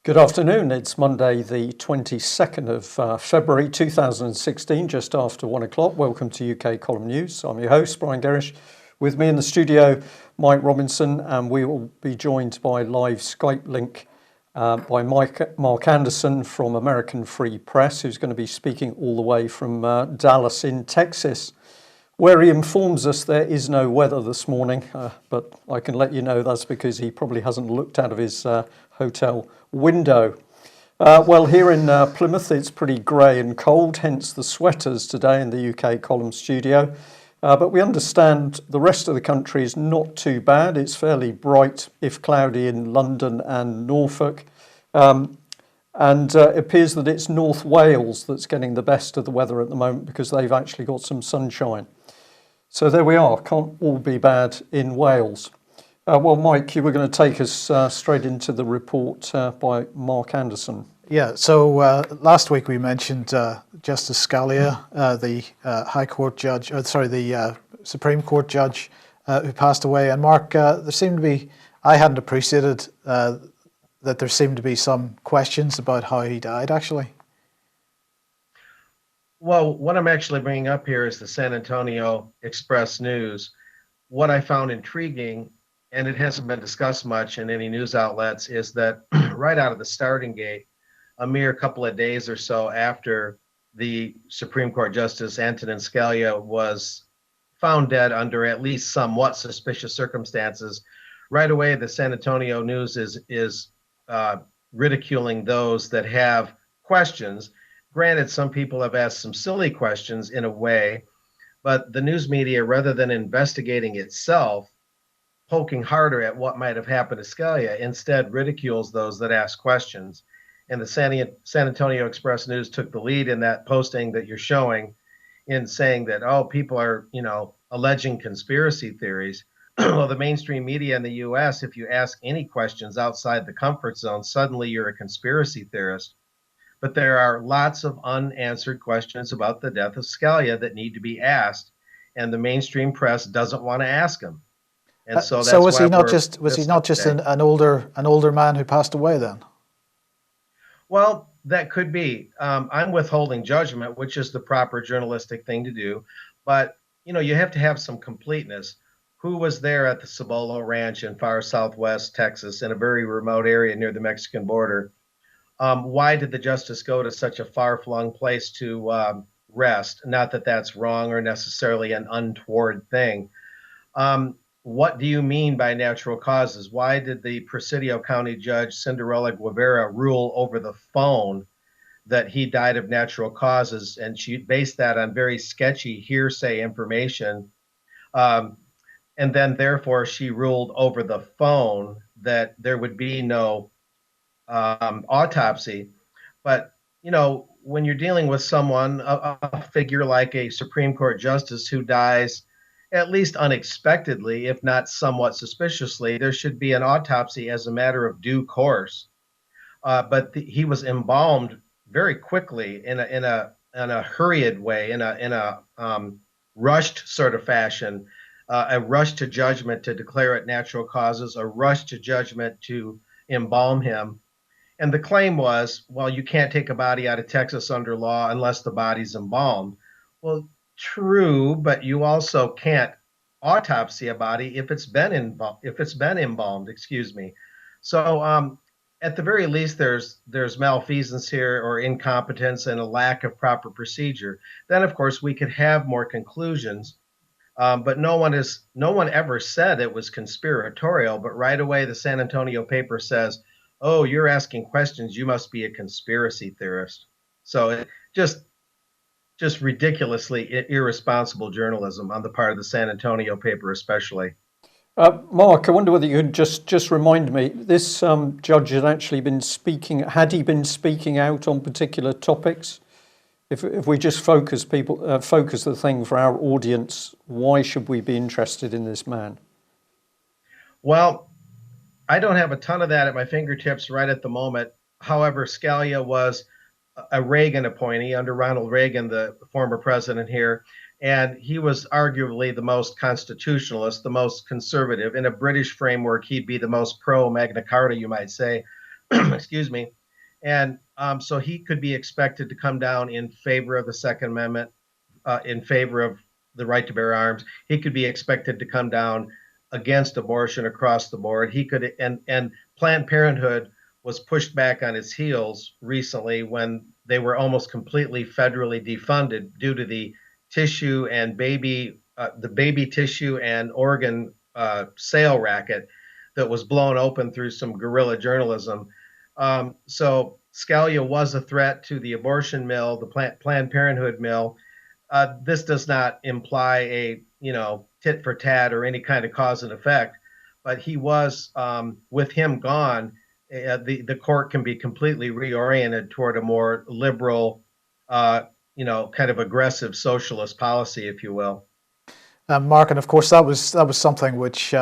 Good afternoon. It's Monday, the 22nd of February 2016, just after 1 o'clock. Welcome to UK Column News. I'm your host, Brian Gerrish. With me in the studio, Mike Robinson, and we will be joined by live Skype link by Mark Anderson from American Free Press, who's going to be speaking all the way from Dallas in Texas, where he informs us there is no weather this morning, but I can let you know that's because he probably hasn't looked out of his hotel window. Well, here in Plymouth, it's pretty grey and cold, hence the sweaters today in the UK Column studio. But we understand the rest of the country is not too bad. It's fairly bright, if cloudy, in London and Norfolk. And it appears that it's North Wales that's getting the best of the weather at the moment because they've actually got some sunshine. So there we are. Can't all be bad in Wales. Well, Mike, you were going to take us straight into the report by Mark Anderson. Yeah, so last week we mentioned Justice Scalia, the High Court judge, the Supreme Court judge who passed away. And Mark, there seemed to be, I hadn't appreciated that there seemed to be some questions about how he died, actually. Well, what I'm actually bringing up here is the San Antonio Express News. What I found intriguing, and it hasn't been discussed much in any news outlets, is that right out of the starting gate, a mere couple of days or so after the Supreme Court Justice Antonin Scalia was found dead under at least somewhat suspicious circumstances, right away the San Antonio News is ridiculing those that have questions. Granted, some people have asked some silly questions in a way, but the news media, rather than investigating itself, poking harder at what might have happened to Scalia, instead ridicules those that ask questions. And the San Antonio Express News took the lead in that posting that you're showing, in saying that, oh, people are, alleging conspiracy theories. Well, the mainstream media in the US, if you ask any questions outside the comfort zone, suddenly you're a conspiracy theorist. But there are lots of unanswered questions about the death of Scalia that need to be asked, and the mainstream press doesn't want to ask them. And so that's was he not just an older man who passed away then? Well, that could be. I'm withholding judgment, which is the proper journalistic thing to do. But you have to have some completeness. Who was there at the Cibolo Ranch in far southwest Texas, in a very remote area near the Mexican border? Why did the justice go to such a far-flung place to rest? Not that that's wrong or necessarily an untoward thing. What do you mean by natural causes? Why did the Presidio County Judge Cinderella Guevara rule over the phone that he died of natural causes? And she based that on very sketchy hearsay information. And then therefore she ruled over the phone that there would be no autopsy. But when you're dealing with someone, a figure like a Supreme Court justice who dies at least unexpectedly, if not somewhat suspiciously, there should be an autopsy as a matter of due course. But he was embalmed very quickly in a hurried way, in a rushed sort of fashion, a rush to judgment to declare it natural causes, a rush to judgment to embalm him. And the claim was, well, you can't take a body out of Texas under law unless the body's embalmed. Well, true, but you also can't autopsy a body if it's been embalmed, excuse me. So at the very least, there's malfeasance here, or incompetence, and a lack of proper procedure. Then, of course, we could have more conclusions. But no one ever said it was conspiratorial. But right away, the San Antonio paper says, oh, you're asking questions, you must be a conspiracy theorist. So it just ridiculously irresponsible journalism on the part of the San Antonio paper especially. Mark, I wonder whether you could just remind me, this judge had actually been speaking out on particular topics? If we just focus the thing for our audience, why should we be interested in this man? Well, I don't have a ton of that at my fingertips right at the moment. However, Scalia was a Reagan appointee under Ronald Reagan, the former president here, and he was arguably the most constitutionalist, the most conservative. In a British framework, he'd be the most pro Magna Carta, you might say. Excuse me. And so he could be expected to come down in favor of the Second Amendment, in favor of the right to bear arms. He could be expected to come down against abortion across the board. He could, and Planned Parenthood was pushed back on its heels recently when they were almost completely federally defunded due to the tissue and the baby tissue and organ sale racket that was blown open through some guerrilla journalism. So Scalia was a threat to the abortion mill, the Planned Parenthood mill. This does not imply a tit for tat or any kind of cause and effect, but he was with him gone. The court can be completely reoriented toward a more liberal, kind of aggressive socialist policy, if you will. Mark, and of course that was something which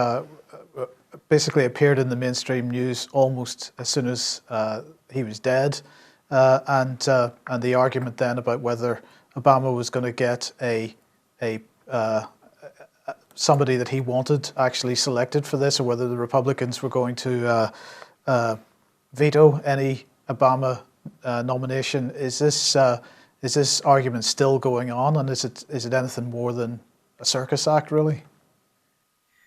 basically appeared in the mainstream news almost as soon as he was dead, and the argument then about whether Obama was going to get somebody that he wanted actually selected for this, or whether the Republicans were going to veto any Obama nomination. Is this argument still going on, and is it anything more than a circus act, really?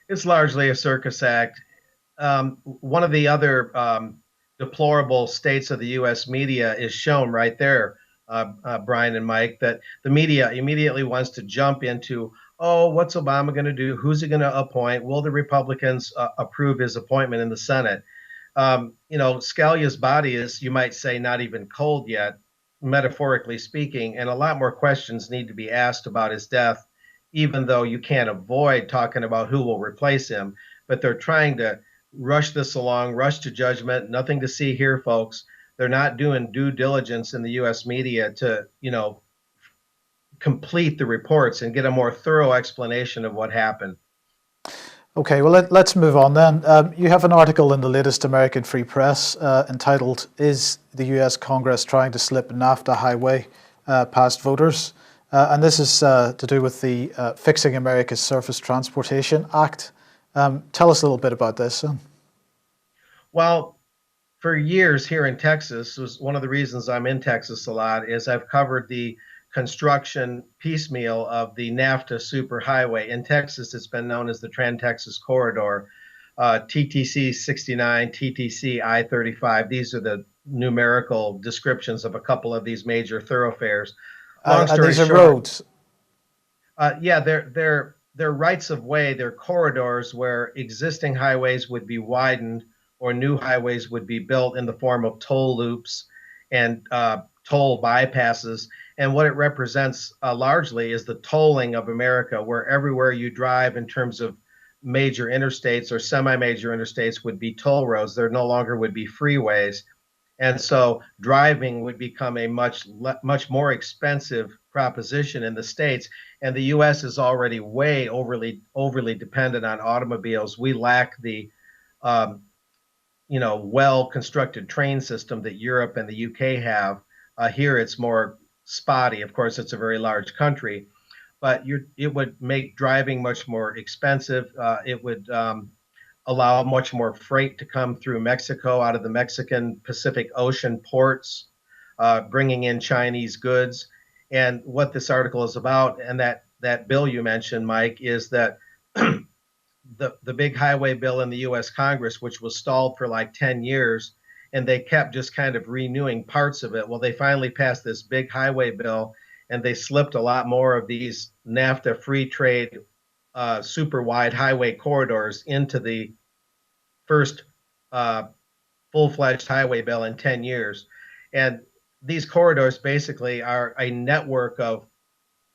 It's largely a circus act. One of the other deplorable states of the U.S. media is shown right there, Brian and Mike, that the media immediately wants to jump into, oh, what's Obama going to do? Who's he going to appoint? Will the Republicans approve his appointment in the Senate? Scalia's body is, you might say, not even cold yet, metaphorically speaking, and a lot more questions need to be asked about his death, even though you can't avoid talking about who will replace him. But they're trying to rush this along, rush to judgment. Nothing to see here, folks. They're not doing due diligence in the U.S. media to, complete the reports and get a more thorough explanation of what happened. Okay, well, let's move on then. You have an article in the latest American Free Press entitled, "Is the U.S. Congress Trying to Slip NAFTA Highway Past Voters?" And this is to do with the Fixing America's Surface Transportation Act. Tell us a little bit about this. Well, for years here in Texas, was one of the reasons I'm in Texas a lot, is I've covered the construction piecemeal of the NAFTA superhighway. In Texas, it's been known as the Trans-Texas Corridor, TTC 69, TTC I-35. These are the numerical descriptions of a couple of these major thoroughfares. Long story short, roads. Yeah, they're rights of way. They're corridors where existing highways would be widened or new highways would be built in the form of toll loops and toll bypasses. And what it represents largely is the tolling of America, where everywhere you drive in terms of major interstates or semi-major interstates would be toll roads. There no longer would be freeways. And so driving would become a much more expensive proposition in the States. And the U.S. is already way overly dependent on automobiles. We lack the well-constructed train system that Europe and the UK have. Here it's more spotty. Of course, it's a very large country, but it would make driving much more expensive. It would allow much more freight to come through Mexico out of the Mexican Pacific Ocean ports, bringing in Chinese goods. And what this article is about, and that bill you mentioned, Mike, is that the big highway bill in the U.S. Congress, which was stalled for like 10 years, and they kept just kind of renewing parts of it. Well, they finally passed this big highway bill, and they slipped a lot more of these NAFTA free trade super wide highway corridors into the first full-fledged highway bill in 10 years. And these corridors basically are a network of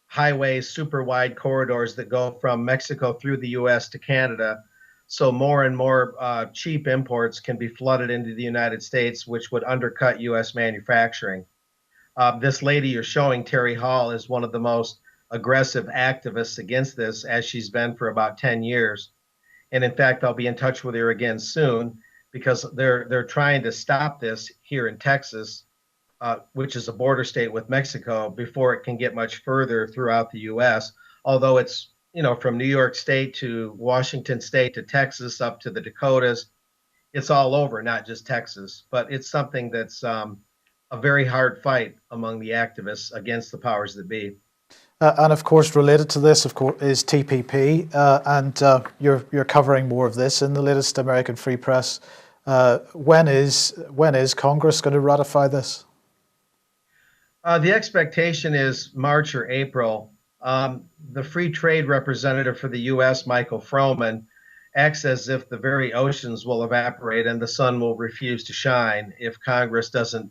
highways, super wide corridors that go from Mexico through the U.S. to Canada. So more and more cheap imports can be flooded into the United States, which would undercut U.S. manufacturing. This lady you're showing, Terry Hall, is one of the most aggressive activists against this, as she's been for about 10 years. And in fact, I'll be in touch with her again soon, because they're trying to stop this here in Texas, which is a border state with Mexico, before it can get much further throughout the U.S. Although it's, from New York State to Washington State to Texas up to the Dakotas, it's all over, not just Texas. But it's something that's a very hard fight among the activists against the powers that be. And of course, related to this, of course, is TPP, and you're covering more of this in the latest American Free Press. When is Congress going to ratify this? The expectation is March or April. The free trade representative for the U.S., Michael Froman, acts as if the very oceans will evaporate and the sun will refuse to shine if Congress doesn't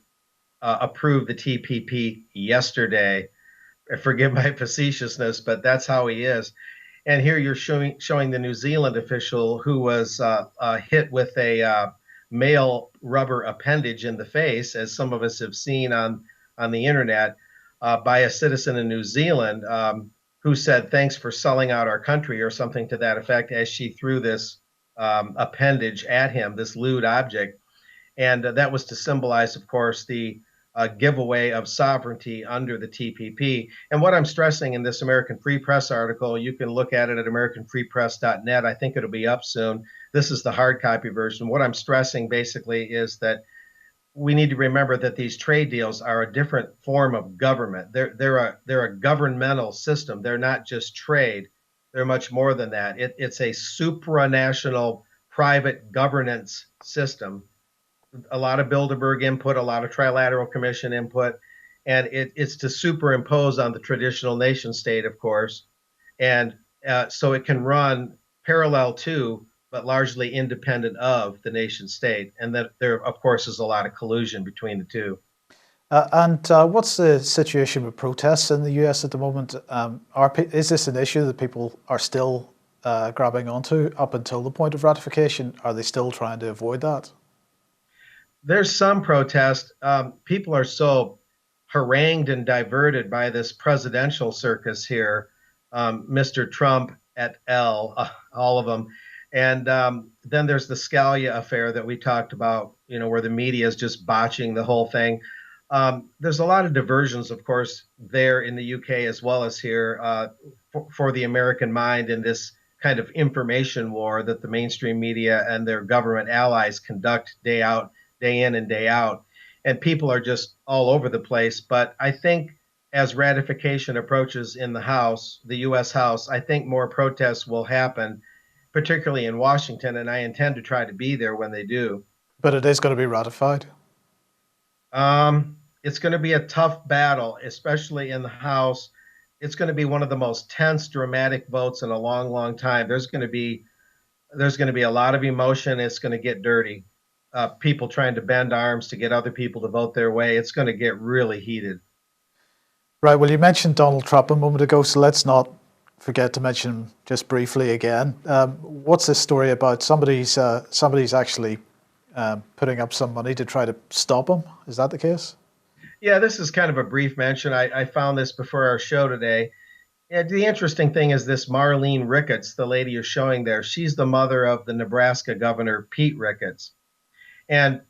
approve the TPP yesterday. Forgive my facetiousness, but that's how he is. And here you're showing the New Zealand official who was hit with a male rubber appendage in the face, as some of us have seen on the internet, by a citizen in New Zealand who said, "Thanks for selling out our country," or something to that effect, as she threw this appendage at him, this lewd object. And that was to symbolize, of course, the giveaway of sovereignty under the TPP. And what I'm stressing in this American Free Press article, you can look at it at americanfreepress.net. I think it'll be up soon. This is the hard copy version. What I'm stressing basically is that we need to remember that these trade deals are a different form of government. They're a governmental system. They're not just trade. They're much more than that. It's a supranational private governance system. A lot of Bilderberg input, a lot of Trilateral Commission input, and it's to superimpose on the traditional nation state, of course, and so it can run parallel to, but largely independent of, the nation state, and that there, of course, is a lot of collusion between the two. And what's the situation with protests in the US at the moment? Is this an issue that people are still grabbing onto up until the point of ratification? Are they still trying to avoid that? There's some protest. People are so harangued and diverted by this presidential circus here, Mr. Trump et al., all of them. And then there's the Scalia affair that we talked about, where the media is just botching the whole thing. There's a lot of diversions, of course, there in the UK as well as here for the American mind in this kind of information war that the mainstream media and their government allies conduct day out, day in and day out. And people are just all over the place. But I think as ratification approaches in the House, the U.S. House, I think more protests will happen, particularly in Washington, and I intend to try to be there when they do. But it is going to be ratified? It's going to be a tough battle, especially in the House. It's going to be one of the most tense, dramatic votes in a long, long time. There's going to be a lot of emotion. It's going to get dirty. People trying to bend arms to get other people to vote their way. It's going to get really heated. Right. Well, you mentioned Donald Trump a moment ago, so let's not forget to mention him just briefly again. What's this story about? Somebody's actually putting up some money to try to stop him. Is that the case? Yeah, this is kind of a brief mention. I found this before our show today. And the interesting thing is this Marlene Ricketts, the lady you're showing there, she's the mother of the Nebraska governor, Pete Ricketts. And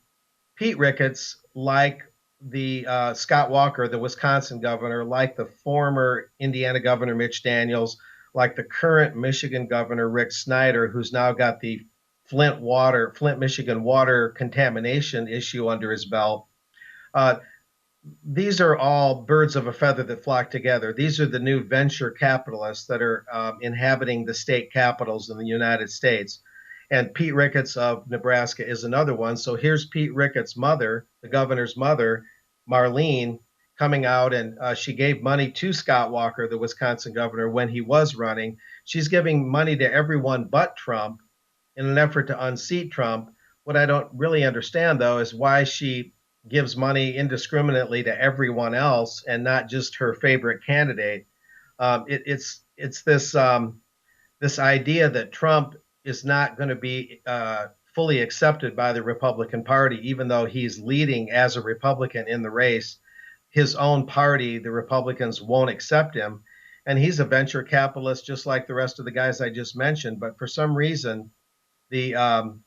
Pete Ricketts, like the Scott Walker, the Wisconsin governor, like the former Indiana governor, Mitch Daniels, like the current Michigan governor, Rick Snyder, who's now got the Flint, Michigan water contamination issue under his belt. These are all birds of a feather that flock together. These are the new venture capitalists that are inhabiting the state capitals in the United States. And Pete Ricketts of Nebraska is another one. So here's Pete Ricketts' mother, the governor's mother, Marlene, coming out, and she gave money to Scott Walker, the Wisconsin governor, when he was running. She's giving money to everyone but Trump in an effort to unseat Trump. What I don't really understand, though, is why she gives money indiscriminately to everyone else and not just her favorite candidate. It's this this idea that Trump is not going to be fully accepted by the Republican Party, even though he's leading as a Republican in the race. His own party, the Republicans, won't accept him. And he's a venture capitalist, just like the rest of the guys I just mentioned. But for some reason, the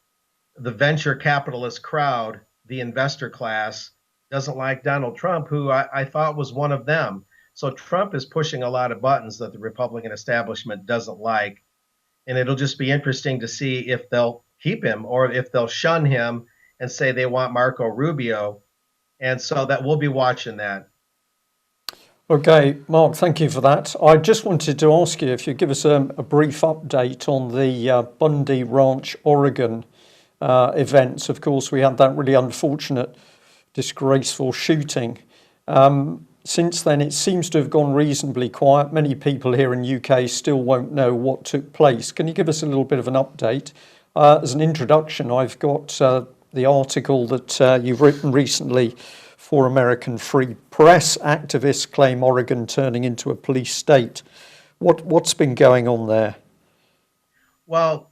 venture capitalist crowd, the investor class, doesn't like Donald Trump, who I thought was one of them. So Trump is pushing a lot of buttons that the Republican establishment doesn't like. And it'll just be interesting to see if they'll keep him or if they'll shun him and say they want Marco Rubio. And so that we'll be watching that. Okay, Mark, thank you for that. I just wanted to ask you if you give us a brief update on the Bundy Ranch, Oregon events. Of course, we had that really unfortunate, disgraceful shooting. Since then, it seems to have gone reasonably quiet. Many people here in UK still won't know what took place. Can you give us a little bit of an update? As an introduction, I've got the article that you've written recently for American Free Press. Activists claim Oregon turning into a police state. What's been going on there? Well,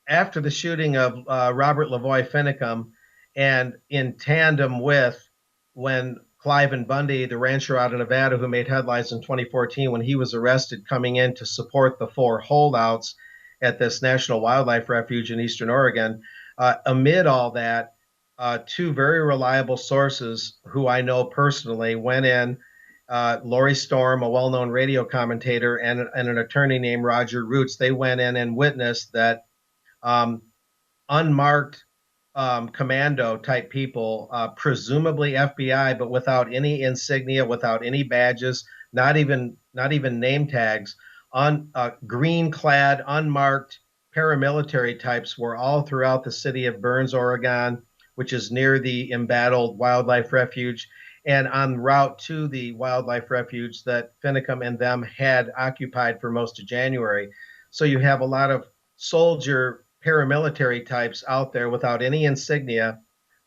after the shooting of Robert Lavoy Finicum, and in tandem with when Cliven Bundy, the rancher out of Nevada who made headlines in 2014 when he was arrested coming in to support the 4 holdouts at this National Wildlife Refuge in Eastern Oregon, amid all that, 2 very reliable sources who I know personally went in, Lori Storm, a well-known radio commentator, and an attorney named Roger Roots. They went in and witnessed that unmarked commando type people, presumably FBI, but without any insignia, without any badges, not even name tags, on green clad, unmarked paramilitary types were all throughout the city of Burns, Oregon, which is near the embattled wildlife refuge, and en route to the wildlife refuge that Finicum and them had occupied for most of January. So you have a lot of soldier paramilitary types out there without any insignia,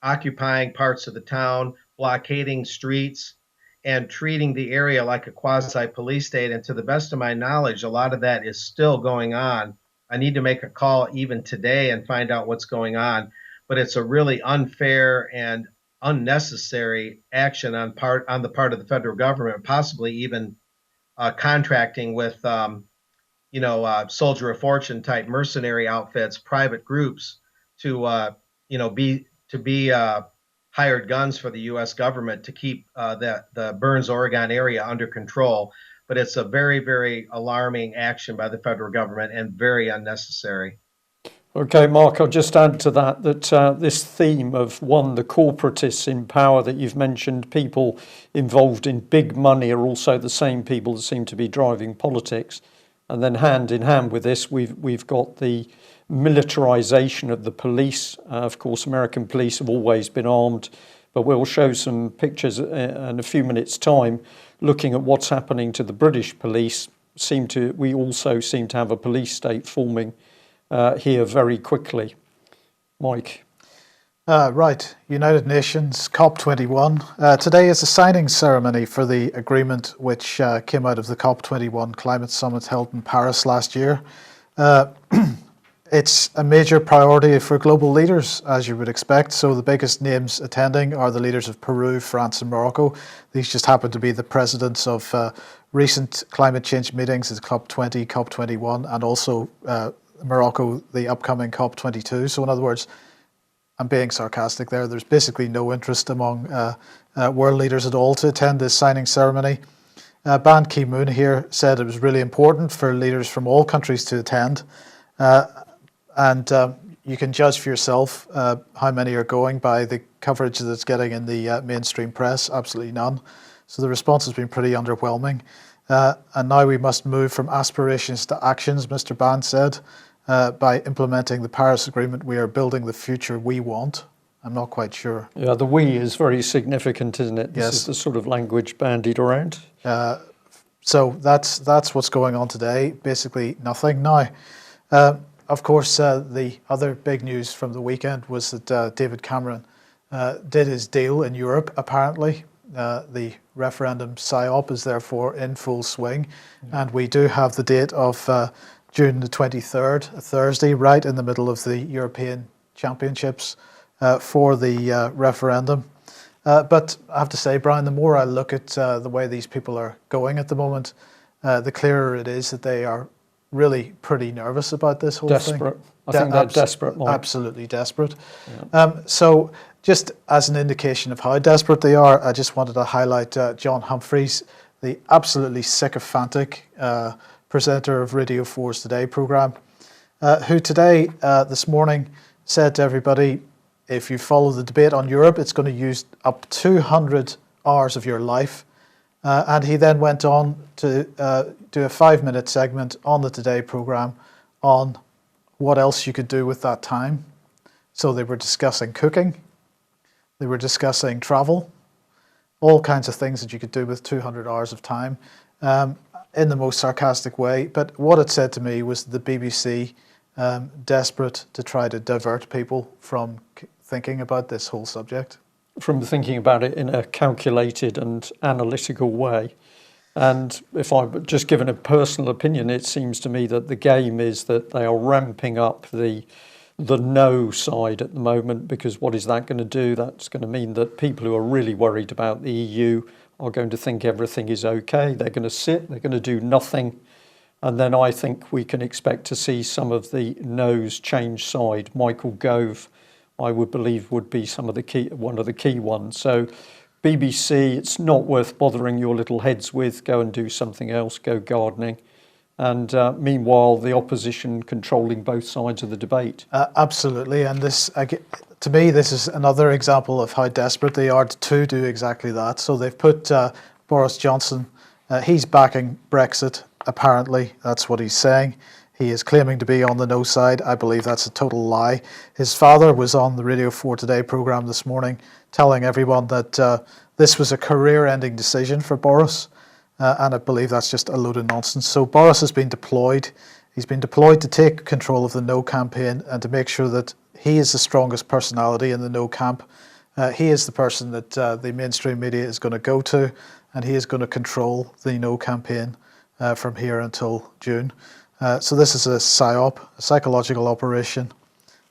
occupying parts of the town, blockading streets, and treating the area like a quasi-police state. And to the best of my knowledge, a lot of that is still going on. I need to make a call even today and find out what's going on. But it's a really unfair and unnecessary action on the part of the federal government, possibly even contracting with soldier of fortune type mercenary outfits, private groups to be hired guns for the U.S. government to keep the Burns, Oregon area under control. But it's a very, very alarming action by the federal government and very unnecessary. Okay, Mark, I'll just add to that this theme of, the corporatists in power that you've mentioned, people involved in big money are also the same people that seem to be driving politics. And then hand in hand with this, we've got the militarization of the police. Of course, American police have always been armed, but we'll show some pictures in a few minutes' time looking at what's happening to the British police. We also seem to have a police state forming here very quickly. Mike. Right, United Nations COP21. Today is a signing ceremony for the agreement which came out of the COP21 climate summit held in Paris last year. It's a major priority for global leaders, as you would expect. So the biggest names attending are the leaders of Peru, France, and Morocco. These just happen to be the presidents of recent climate change meetings, as COP20, COP21, and also Morocco, the upcoming COP22. So in other words, I'm being sarcastic there. There's basically no interest among world leaders at all to attend this signing ceremony. Ban Ki-moon here said it was really important for leaders from all countries to attend. And you can judge for yourself how many are going by the coverage that it's getting in the mainstream press. Absolutely none. So the response has been pretty underwhelming. And now we must move from aspirations to actions, Mr. Ban said. By implementing the Paris Agreement, we are building the future we want. I'm not quite sure. Yeah, the we is very significant, isn't it? This Yes. is the sort of language bandied around. So that's what's going on today. Basically nothing. Now, of course, the other big news from the weekend was that David Cameron did his deal in Europe, apparently. The referendum PSYOP is therefore in full swing. And we do have the date of June the 23rd, a Thursday, right in the middle of the European Championships for the referendum. But I have to say, Brian, the more I look at the way these people are going at the moment, the clearer it is that they are really pretty nervous about this whole Desperate. thing. I think they're desperate, Mike. Absolutely desperate. Yeah. So just as an indication of how desperate they are, I just wanted to highlight John Humphreys, the absolutely sycophantic presenter of Radio 4's Today programme, who today, this morning, said to everybody, if you follow the debate on Europe, it's going to use up 200 hours of your life. And he then went on to do a 5-minute segment on the Today programme on what else you could do with that time. So they were discussing cooking, they were discussing travel, all kinds of things that you could do with 200 hours of time, in the most sarcastic way. But what it said to me was the BBC desperate to try to divert people from thinking about this whole subject. From thinking about it in a calculated and analytical way. And if I'm just given a personal opinion, it seems to me that the game is that they are ramping up the no side at the moment, because what is that going to do? That's going to mean that people who are really worried about the EU are going to think everything is okay. They're going to sit, they're going to do nothing. And then I think we can expect to see some of the no's change side. Michael Gove, I would believe, would be one of the key ones. So BBC, it's not worth bothering your little heads with. Go and do something else, go gardening. And meanwhile, the opposition controlling both sides of the debate. Absolutely. And this, to me, this is another example of how desperate they are to do exactly that. So they've put Boris Johnson, he's backing Brexit, apparently. That's what he's saying. He is claiming to be on the no side. I believe that's a total lie. His father was on the Radio 4 Today programme this morning telling everyone that this was a career-ending decision for Boris. And I believe that's just a load of nonsense. So Boris has been deployed. He's been deployed to take control of the no campaign and to make sure that he is the strongest personality in the no camp. He is the person that the mainstream media is going to go to, and he is going to control the no campaign from here until June. So this is a PSYOP, a psychological operation,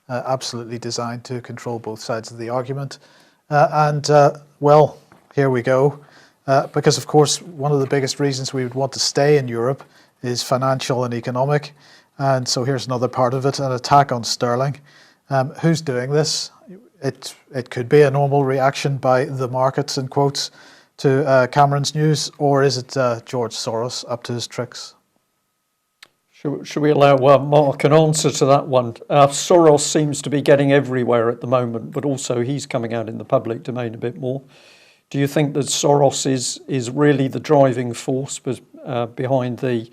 absolutely designed to control both sides of the argument. Well, here we go. Because, of course, one of the biggest reasons we would want to stay in Europe is financial and economic. And so here's another part of it, an attack on sterling. Who's doing this? It could be a normal reaction by the markets, in quotes, to Cameron's news, or is it George Soros up to his tricks? Should we allow Mark an answer to that one? Soros seems to be getting everywhere at the moment, but also he's coming out in the public domain a bit more. Do you think that Soros is really the driving force behind the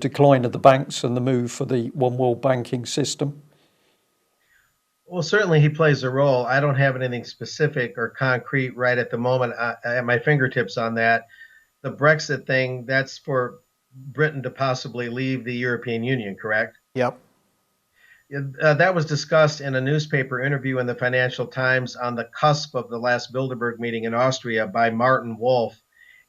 decline of the banks and the move for the one world banking system? Well, certainly he plays a role. I don't have anything specific or concrete right at the moment at my fingertips on that. The Brexit thing, that's for Britain to possibly leave the European Union, correct? Yep. That was discussed in a newspaper interview in the Financial Times on the cusp of the last Bilderberg meeting in Austria by Martin Wolf,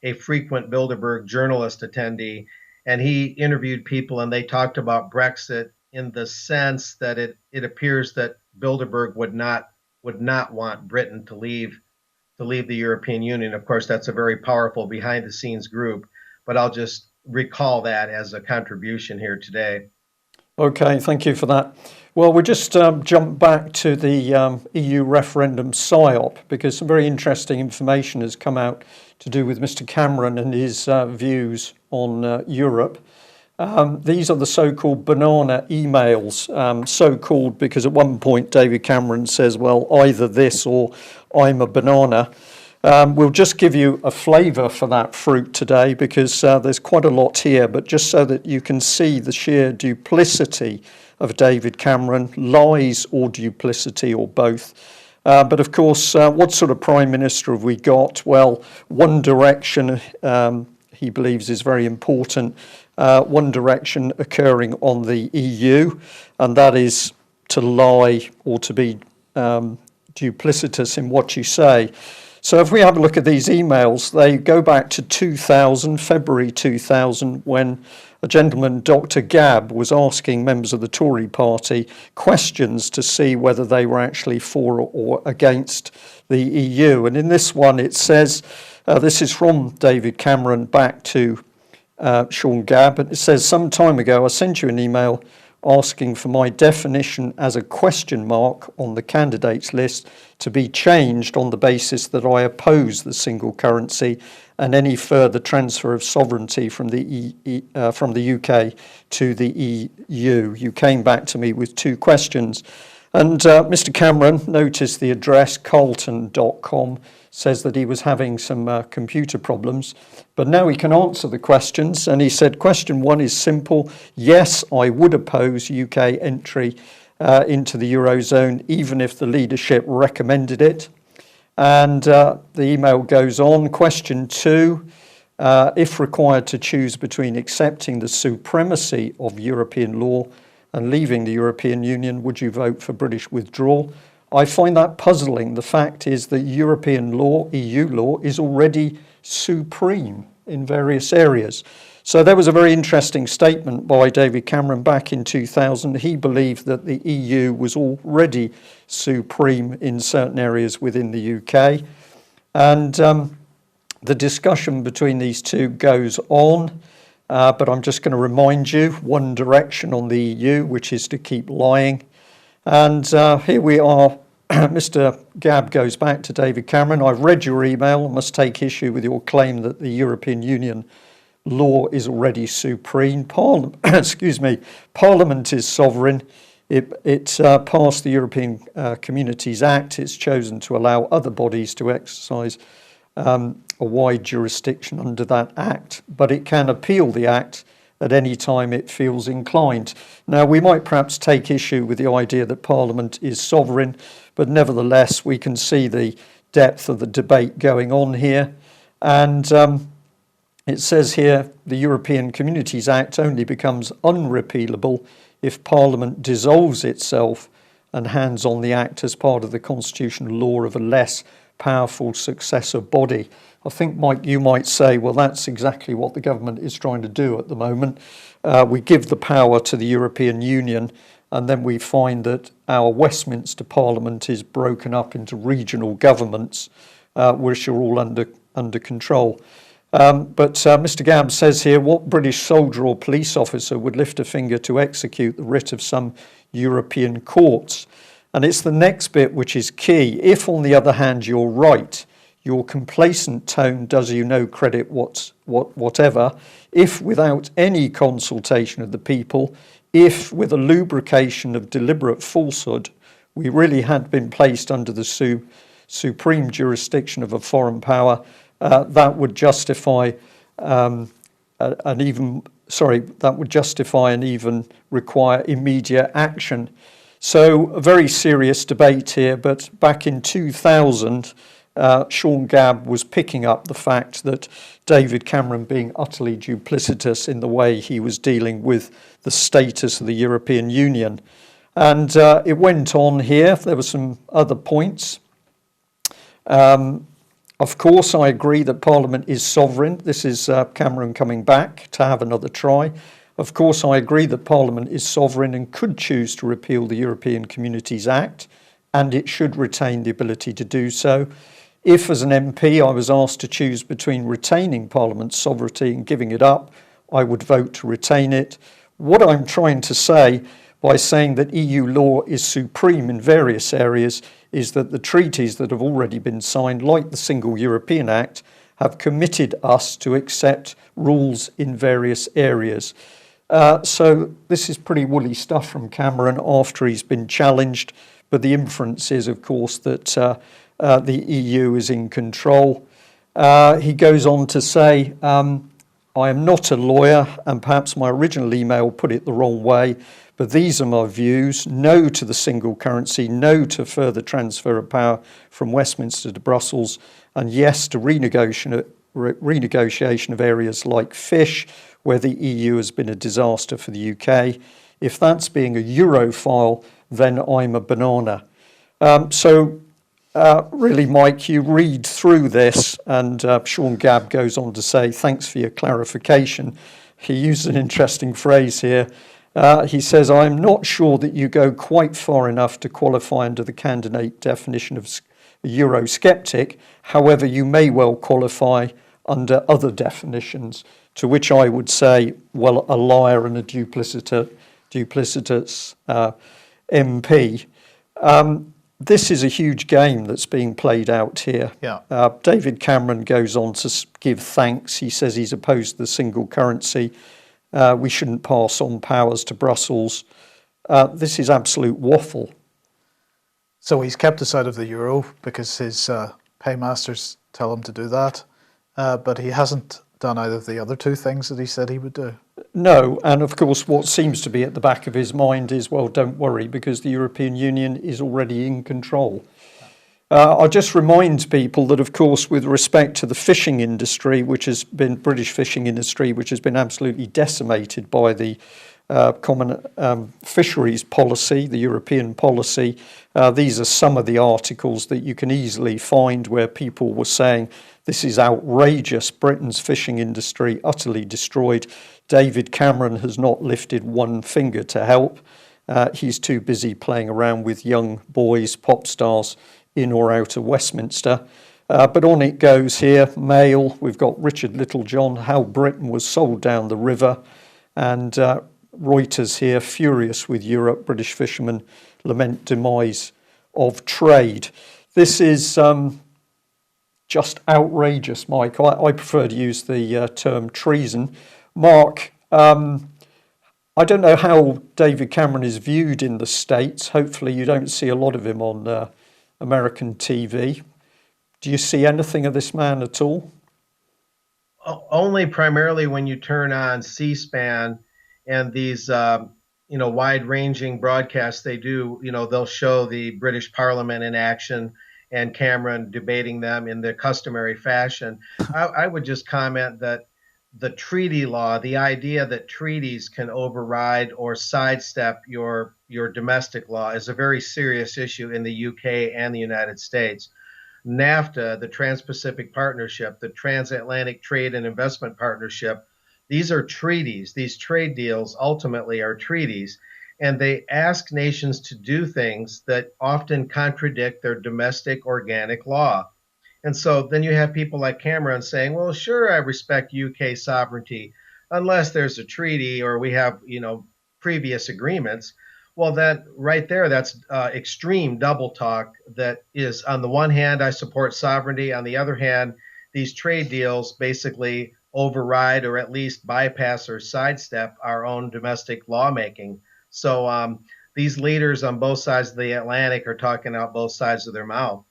a frequent Bilderberg journalist attendee. And he interviewed people, and they talked about Brexit in the sense that it appears that Bilderberg would not want Britain to leave the European Union. Of course, that's a very powerful behind-the-scenes group, but I'll just recall that as a contribution here today. Okay, thank you for that. Well, we'll just jump back to the EU referendum PSYOP, because some very interesting information has come out to do with Mr. Cameron and his views on Europe. These are the so-called banana emails, so-called because at one point David Cameron says, well, either this or I'm a banana. We'll just give you a flavour for that fruit today, because there's quite a lot here, but just so that you can see the sheer duplicity of David Cameron, lies or duplicity or both. But of course, what sort of Prime Minister have we got? Well, one direction he believes is very important, one direction occurring on the EU, and that is to lie or to be duplicitous in what you say. So if we have a look at these emails, they go back to 2000, February 2000, when a gentleman, Dr. Gabb, was asking members of the Tory party questions to see whether they were actually for or against the EU. And in this one, it says, this is from David Cameron back to Sean Gabb, and it says, some time ago, I sent you an email asking for my definition as a question mark on the candidates list to be changed on the basis that I oppose the single currency and any further transfer of sovereignty from the UK to the EU. You came back to me with two questions. And Mr. Cameron noticed the address carlton.com says that he was having some computer problems, but now he can answer the questions. And he said, question 1 is simple. Yes, I would oppose UK entry into the Eurozone, even if the leadership recommended it. And the email goes on. Question 2, if required to choose between accepting the supremacy of European law and leaving the European Union, would you vote for British withdrawal? I find that puzzling. The fact is that European law, EU law, is already supreme in various areas. So there was a very interesting statement by David Cameron back in 2000. He believed that the EU was already supreme in certain areas within the UK. And the discussion between these two goes on. But I'm just going to remind you, one direction on the EU, which is to keep lying. And here we are. Mr. Gabb goes back to David Cameron. I've read your email. I must take issue with your claim that the European Union law is already supreme. Parliament is sovereign. It passed the European Communities Act. It's chosen to allow other bodies to exercise a wide jurisdiction under that act, but it can appeal the act at any time it feels inclined. Now, we might perhaps take issue with the idea that Parliament is sovereign, but nevertheless, we can see the depth of the debate going on here. And it says here, the European Communities Act only becomes unrepealable if Parliament dissolves itself and hands on the act as part of the constitutional law of a less powerful successor body. I think, Mike, you might say, well, that's exactly what the government is trying to do at the moment. We give the power to the European Union, and then we find that our Westminster Parliament is broken up into regional governments, which are all under control. But Mr. Gabb says here, what British soldier or police officer would lift a finger to execute the writ of some European courts? And it's the next bit which is key. If, on the other hand, you're right, your complacent tone does you no credit whatever, if without any consultation of the people, if with a lubrication of deliberate falsehood, we really had been placed under the supreme jurisdiction of a foreign power, that would justify and even require immediate action. So a very serious debate here, but back in 2000, Sean Gabb was picking up the fact that David Cameron being utterly duplicitous in the way he was dealing with the status of the European Union. And it went on here. There were some other points. Of course, I agree that Parliament is sovereign. This is Cameron coming back to have another try. Of course, I agree that Parliament is sovereign and could choose to repeal the European Communities Act, and it should retain the ability to do so. If, as an MP, I was asked to choose between retaining Parliament's sovereignty and giving it up, I would vote to retain it. What I'm trying to say by saying that EU law is supreme in various areas is that the treaties that have already been signed, like the Single European Act, have committed us to accept rules in various areas. So this is pretty woolly stuff from Cameron after he's been challenged, but the inference is, of course, that the EU is in control. He goes on to say, I am not a lawyer, and perhaps my original email put it the wrong way, but these are my views. No to the single currency, no to further transfer of power from Westminster to Brussels, and yes to renegotiation of areas like fish, where the EU has been a disaster for the UK. If that's being a Europhile, then I'm a banana. Really, Mike, you read through this, and Sean Gabb goes on to say, thanks for your clarification. He uses an interesting phrase here. He says, I'm not sure that you go quite far enough to qualify under the candidate definition of Eurosceptic. However, you may well qualify under other definitions, to which I would say, well, a liar and a duplicitous MP. This is a huge game that's being played out here. Yeah. David Cameron goes on to give thanks. He says he's opposed to the single currency. We shouldn't pass on powers to Brussels. This is absolute waffle. So he's kept us out of the euro because his paymasters tell him to do that. But he hasn't done either of the other two things that he said he would do. No, and of course what seems to be at the back of his mind is, well, don't worry, because the European Union is already in control. I'll just remind people that, of course, with respect to the fishing industry, British fishing industry, which has been absolutely decimated by the common fisheries policy, the European policy, these are some of the articles that you can easily find where people were saying, this is outrageous, Britain's fishing industry utterly destroyed. David Cameron has not lifted one finger to help. He's too busy playing around with young boys, pop stars, in or out of Westminster. But on it goes here, Mail, we've got Richard Littlejohn, how Britain was sold down the river, and Reuters here, furious with Europe, British fishermen lament demise of trade. This is just outrageous, Mike. I prefer to use the term treason. Mark, I don't know how David Cameron is viewed in the States. Hopefully you don't see a lot of him on American TV. Do you see anything of this man at all? Only primarily when you turn on C-SPAN and these, wide-ranging broadcasts they do. They'll show the British Parliament in action and Cameron debating them in the customary fashion. I would just comment that the treaty law, the idea that treaties can override or sidestep your domestic law, is a very serious issue in the UK and the United States. NAFTA, the Trans-Pacific Partnership, the Transatlantic Trade and Investment Partnership, these are treaties. These trade deals ultimately are treaties, and they ask nations to do things that often contradict their domestic organic law. And so then you have people like Cameron saying, well, sure, I respect UK sovereignty, unless there's a treaty or we have, previous agreements. Well, that right there, that's extreme double talk. That is, on the one hand, I support sovereignty. On the other hand, these trade deals basically override or at least bypass or sidestep our own domestic lawmaking. So these leaders on both sides of the Atlantic are talking out both sides of their mouth.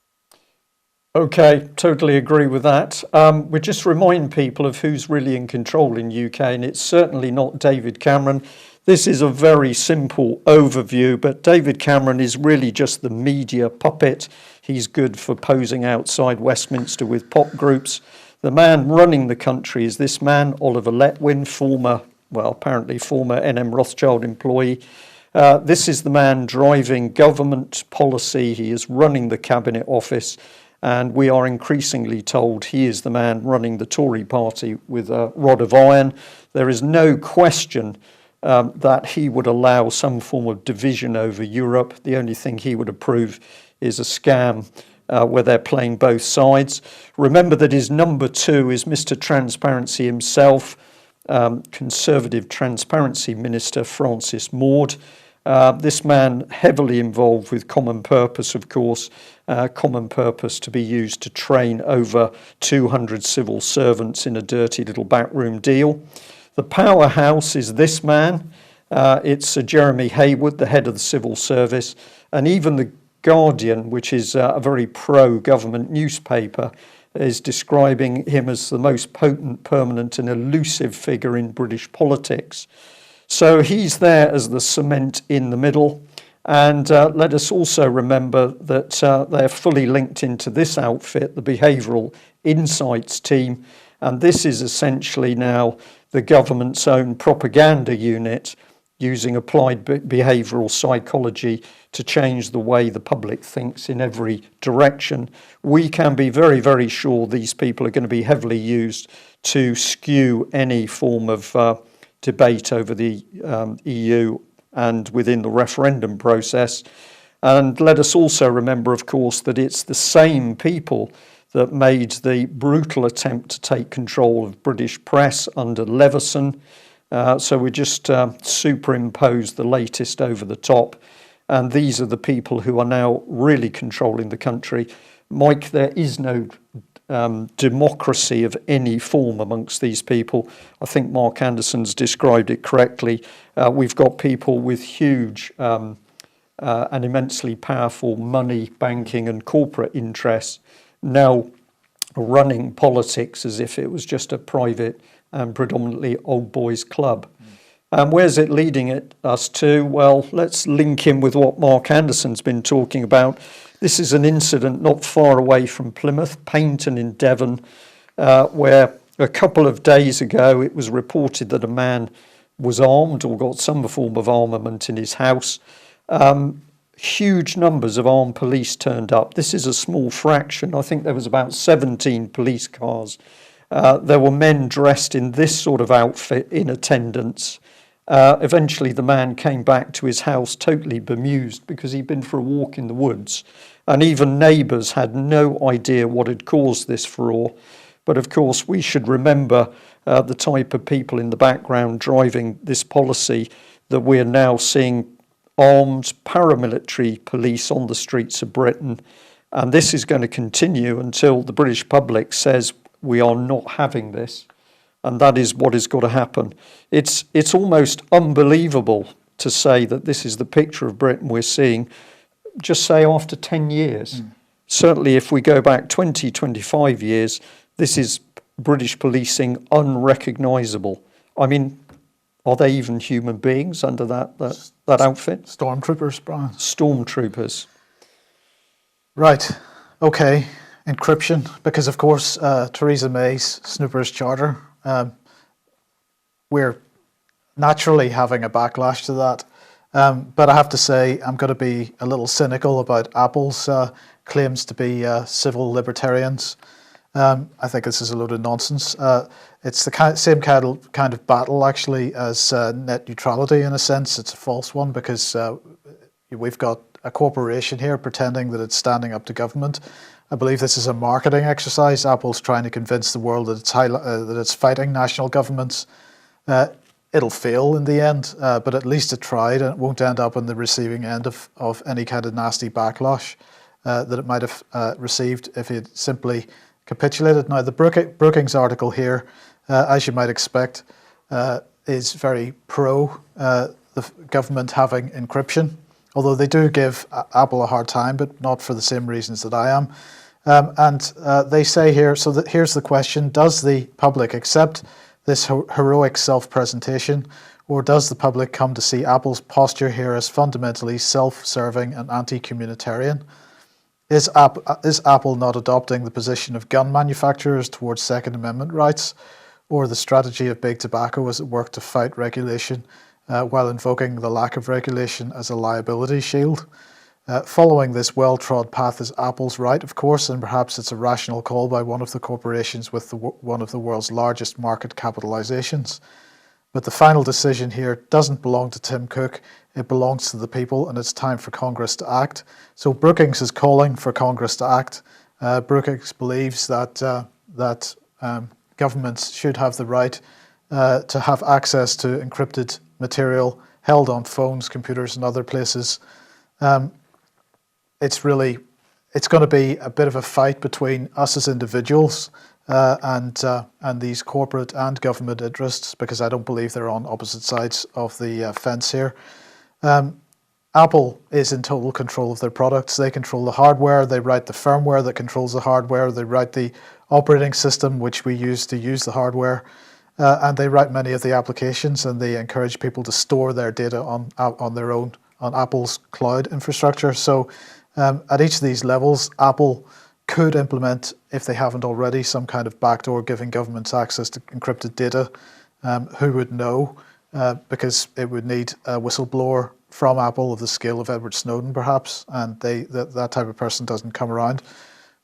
Okay, totally agree with that. We just remind people of who's really in control in UK, and it's certainly not David Cameron. This is a very simple overview, but David Cameron is really just the media puppet. He's good for posing outside Westminster with pop groups. The man running the country is this man, Oliver Letwin, apparently former NM Rothschild employee. This is the man driving government policy. He is running the Cabinet Office. And we are increasingly told he is the man running the Tory party with a rod of iron. There is no question that he would allow some form of division over Europe. The only thing he would approve is a scam where they're playing both sides. Remember that his number two is Mr. Transparency himself, Conservative Transparency Minister Francis Maude. This man heavily involved with Common Purpose, of course, Common Purpose to be used to train over 200 civil servants in a dirty little backroom deal. The powerhouse is this man. It's Sir Jeremy Hayward, the head of the civil service, and even the Guardian, which is a very pro-government newspaper, is describing him as the most potent, permanent and elusive figure in British politics. So he's there as the cement in the middle. And let us also remember that they're fully linked into this outfit, the Behavioural Insights team. And this is essentially now the government's own propaganda unit using applied behavioural psychology to change the way the public thinks in every direction. We can be very, very sure these people are going to be heavily used to skew any form of debate over the EU and within the referendum process. And let us also remember, of course, that it's the same people that made the brutal attempt to take control of British press under Leveson. So we just superimpose the latest over the top. And these are the people who are now really controlling the country. Mike, there is no democracy of any form amongst these people. I think Mark Anderson's described it correctly. We've got people with huge and immensely powerful money, banking and corporate interests now running politics as if it was just a private and predominantly old boys club. And where's it leading us to? Well, let's link in with what Mark Anderson's been talking about. This is an incident not far away from Plymouth, Paignton in Devon, where a couple of days ago it was reported that a man was armed or got some form of armament in his house. Huge numbers of armed police turned up. This is a small fraction. I think there was about 17 police cars. There were men dressed in this sort of outfit in attendance. Eventually the man came back to his house totally bemused because he'd been for a walk in the woods, and even neighbours had no idea what had caused this furore. But of course we should remember the type of people in the background driving this policy, that we're now seeing armed paramilitary police on the streets of Britain, and this is going to continue until the British public says we are not having this, and that is what has got to happen. It's almost unbelievable to say that this is the picture of Britain we're seeing, just say after 10 years. Certainly if we go back 20, 25 years, this is British policing unrecognisable. I mean, are they even human beings under that outfit? Stormtroopers, Brian. Stormtroopers. Right. Okay. Encryption, because of course Theresa May's Snoopers Charter, we're naturally having a backlash to that. But I have to say I'm going to be a little cynical about Apple's claims to be civil libertarians. I think this is a load of nonsense. It's the same kind of battle, actually, as net neutrality in a sense. It's a false one because we've got a corporation here pretending that it's standing up to government. I believe this is a marketing exercise. Apple's trying to convince the world that it's fighting national governments. It'll fail in the end, but at least it tried, and it won't end up on the receiving end of any kind of nasty backlash that it might have received if it simply capitulated. Now, the Brookings article here, as you might expect, is very pro the government having encryption, although they do give Apple a hard time, but not for the same reasons that I am. And they say here, so that here's the question: does the public accept this heroic self-presentation, or does the public come to see Apple's posture here as fundamentally self-serving and anti-communitarian? Is Apple not adopting the position of gun manufacturers towards Second Amendment rights, or the strategy of big tobacco as it worked to fight regulation while invoking the lack of regulation as a liability shield? Following this well-trod path is Apple's right, of course, and perhaps it's a rational call by one of the corporations with one of the world's largest market capitalizations. But the final decision here doesn't belong to Tim Cook. It belongs to the people, and it's time for Congress to act. So Brookings is calling for Congress to act. Brookings believes that governments should have the right to have access to encrypted material held on phones, computers, and other places. It's going to be a bit of a fight between us as individuals and these corporate and government interests, because I don't believe they're on opposite sides of the fence here. Apple is in total control of their products. They control the hardware, they write the firmware that controls the hardware, they write the operating system which we use to use the hardware, and they write many of the applications, and they encourage people to store their data on their own, on Apple's cloud infrastructure. So at each of these levels, Apple could implement, if they haven't already, some kind of backdoor giving governments access to encrypted data. Who would know? Because it would need a whistleblower from Apple of the scale of Edward Snowden, perhaps, and that type of person doesn't come around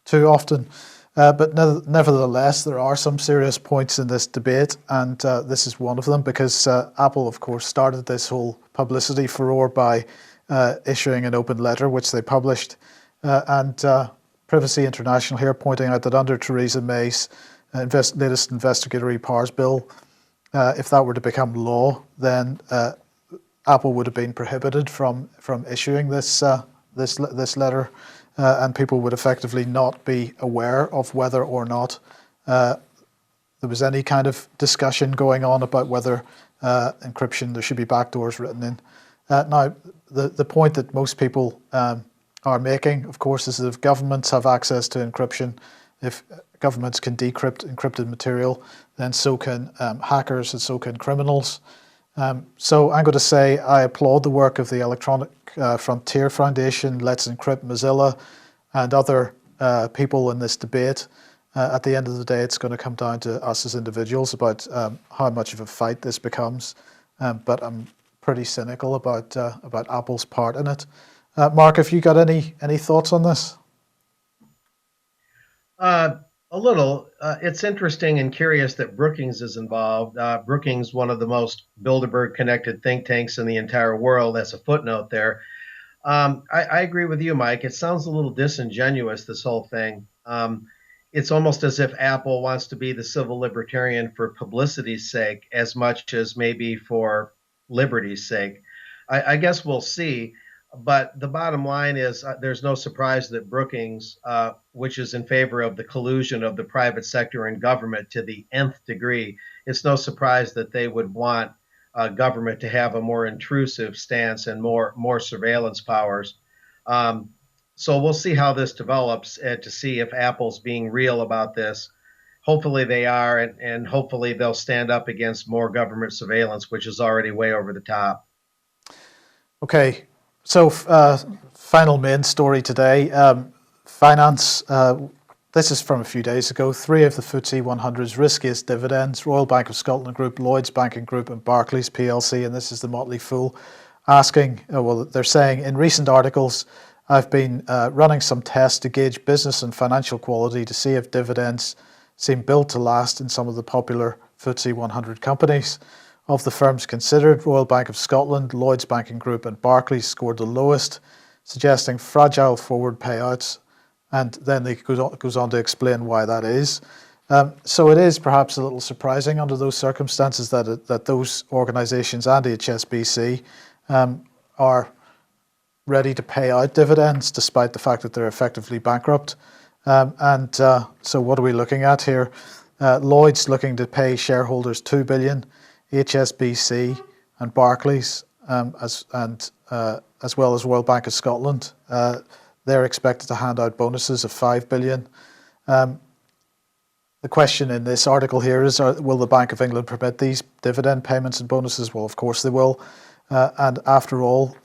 too often. But nevertheless, there are some serious points in this debate, and this is one of them, because Apple, of course, started this whole publicity furore by issuing an open letter, which they published, and Privacy International here pointing out that under Theresa May's latest investigatory powers bill, if that were to become law, then Apple would have been prohibited from issuing this letter, and people would effectively not be aware of whether or not there was any kind of discussion going on about whether encryption, there should be backdoors written in. Now, the point that most people are making, of course, is that if governments have access to encryption, if governments can decrypt encrypted material, then so can hackers and so can criminals. So I'm going to say I applaud the work of the Electronic Frontier Foundation, Let's Encrypt Mozilla, and other people in this debate. At the end of the day, it's going to come down to us as individuals about how much of a fight this becomes. But I'm pretty cynical about Apple's part in it. Mark, have you got any thoughts on this? A little. It's interesting and curious that Brookings is involved. Brookings, one of the most Bilderberg connected think tanks in the entire world. That's a footnote there. I agree with you, Mike. It sounds a little disingenuous, this whole thing. It's almost as if Apple wants to be the civil libertarian for publicity's sake as much as maybe for liberty's sake. I guess we'll see. But the bottom line is there's no surprise that Brookings, which is in favor of the collusion of the private sector and government to the nth degree, it's no surprise that they would want government to have a more intrusive stance and more surveillance powers. So we'll see how this develops to see if Apple's being real about this. Hopefully they are, and hopefully they'll stand up against more government surveillance, which is already way over the top. Okay. So, final main story today, finance. This is from a few days ago. 3 of the FTSE 100's riskiest dividends, Royal Bank of Scotland Group, Lloyds Banking Group and Barclays PLC, and this is the Motley Fool, asking, well, they're saying, in recent articles, I've been running some tests to gauge business and financial quality to see if dividends seem built to last in some of the popular FTSE 100 companies. Of the firms considered, Royal Bank of Scotland, Lloyds Banking Group and Barclays scored the lowest, suggesting fragile forward payouts, and then it goes on to explain why that is. So it is perhaps a little surprising under those circumstances that those organisations and HSBC are ready to pay out dividends despite the fact that they're effectively bankrupt. So what are we looking at here? Lloyds looking to pay shareholders $2 billion. HSBC and Barclays, as well as Royal Bank of Scotland, they're expected to hand out bonuses of $5 billion. The question in this article here is, will the Bank of England permit these dividend payments and bonuses? Well, of course they will. And after all,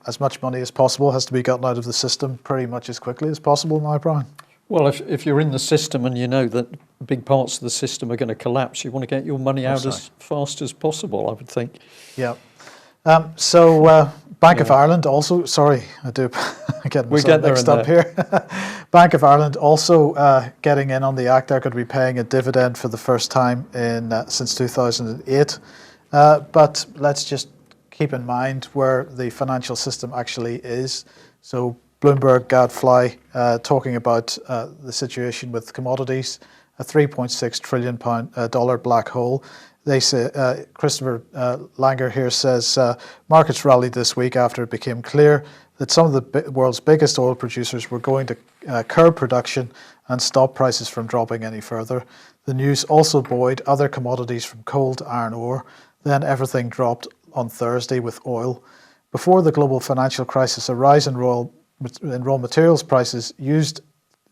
as much money as possible has to be gotten out of the system pretty much as quickly as possible now, Brian. Well, if you're in the system and you know that big parts of the system are going to collapse, you want to get your money out as fast as possible, I would think. Yeah. Bank of Ireland also, sorry, I do get myself mixed up here. Bank of Ireland also getting in on the act. They're going to be paying a dividend for the first time since 2008. But let's just keep in mind where the financial system actually is. So Bloomberg Gadfly talking about the situation with commodities, a $3.6 trillion dollar black hole. They say, Christopher Langer here says, markets rallied this week after it became clear that some of the world's biggest oil producers were going to curb production and stop prices from dropping any further. The news also buoyed other commodities from coal to iron ore. Then everything dropped on Thursday with oil. Before the global financial crisis, a rise in raw materials prices used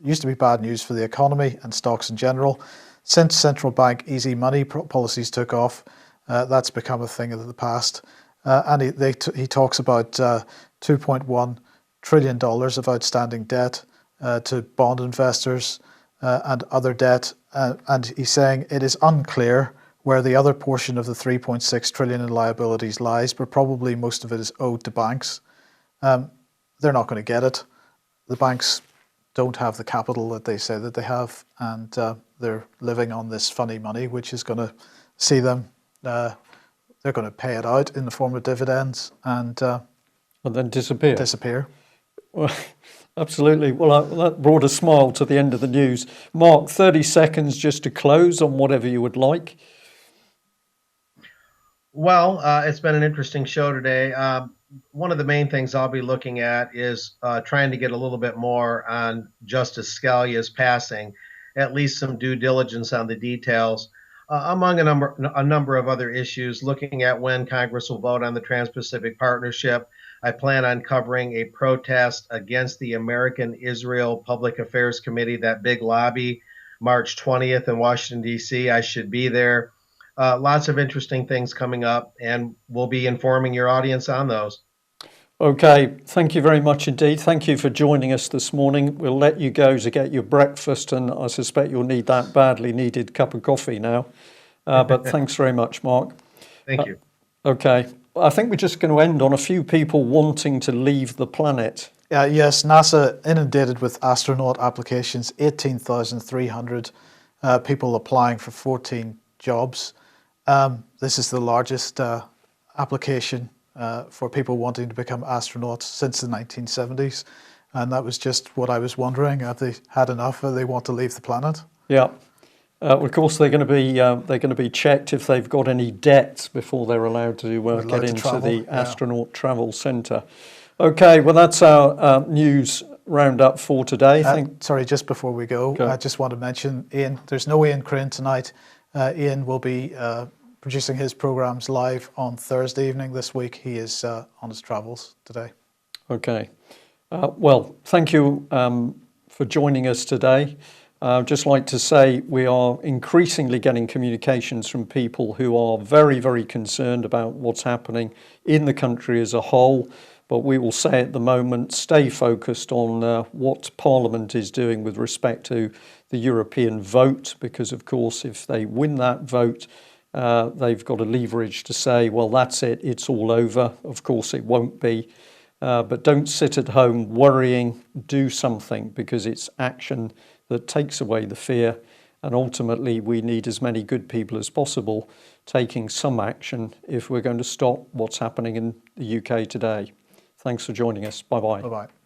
to be bad news for the economy and stocks in general. Since central bank easy money policies took off, that's become a thing of the past. And he talks about $2.1 trillion of outstanding debt to bond investors and other debt. And he's saying it is unclear where the other portion of the $3.6 trillion in liabilities lies, but probably most of it is owed to banks. They're not going to get it. The banks don't have the capital that they say that they have, and they're living on this funny money, which is going to see them, they're going to pay it out in the form of dividends and then disappear. Well, absolutely. Well, that brought a smile to the end of the news. Mark, 30 seconds just to close on whatever you would like. Well, it's been an interesting show today. One of the main things I'll be looking at is trying to get a little bit more on Justice Scalia's passing, at least some due diligence on the details. among a number of other issues, looking at when Congress will vote on the Trans-Pacific Partnership. I plan on covering a protest against the American Israel Public Affairs Committee, that big lobby, March 20th in Washington, D.C. I should be there. Lots of interesting things coming up, and we'll be informing your audience on those. Okay, thank you very much indeed. Thank you for joining us this morning. We'll let you go to get your breakfast, and I suspect you'll need that badly needed cup of coffee now. But thanks very much, Mark. Thank you. Okay, I think we're just going to end on a few people wanting to leave the planet. Yes, NASA inundated with astronaut applications, 18,300 people applying for 14 jobs. This is the largest application for people wanting to become astronauts since the 1970s. And that was just what I was wondering. Have they had enough or they want to leave the planet? Yeah. Of course, they're going to be checked if they've got any debts before they're allowed to get into travel, the Astronaut Travel Centre. Okay, well, that's our news roundup for today. Sorry, just before we go, I just want to mention Ian. There's no Ian Crane tonight. Ian will be producing his programs live on Thursday evening this week. He is on his travels today. Okay. Well, thank you for joining us today. I'd just like to say we are increasingly getting communications from people who are very, very concerned about what's happening in the country as a whole. But we will say at the moment, stay focused on what Parliament is doing with respect to the European vote, because, of course, if they win that vote, they've got a leverage to say, well, that's it, it's all over. Of course, it won't be. But don't sit at home worrying, do something, because it's action that takes away the fear. And ultimately, we need as many good people as possible taking some action if we're going to stop what's happening in the UK today. Thanks for joining us. Bye-bye. Bye-bye.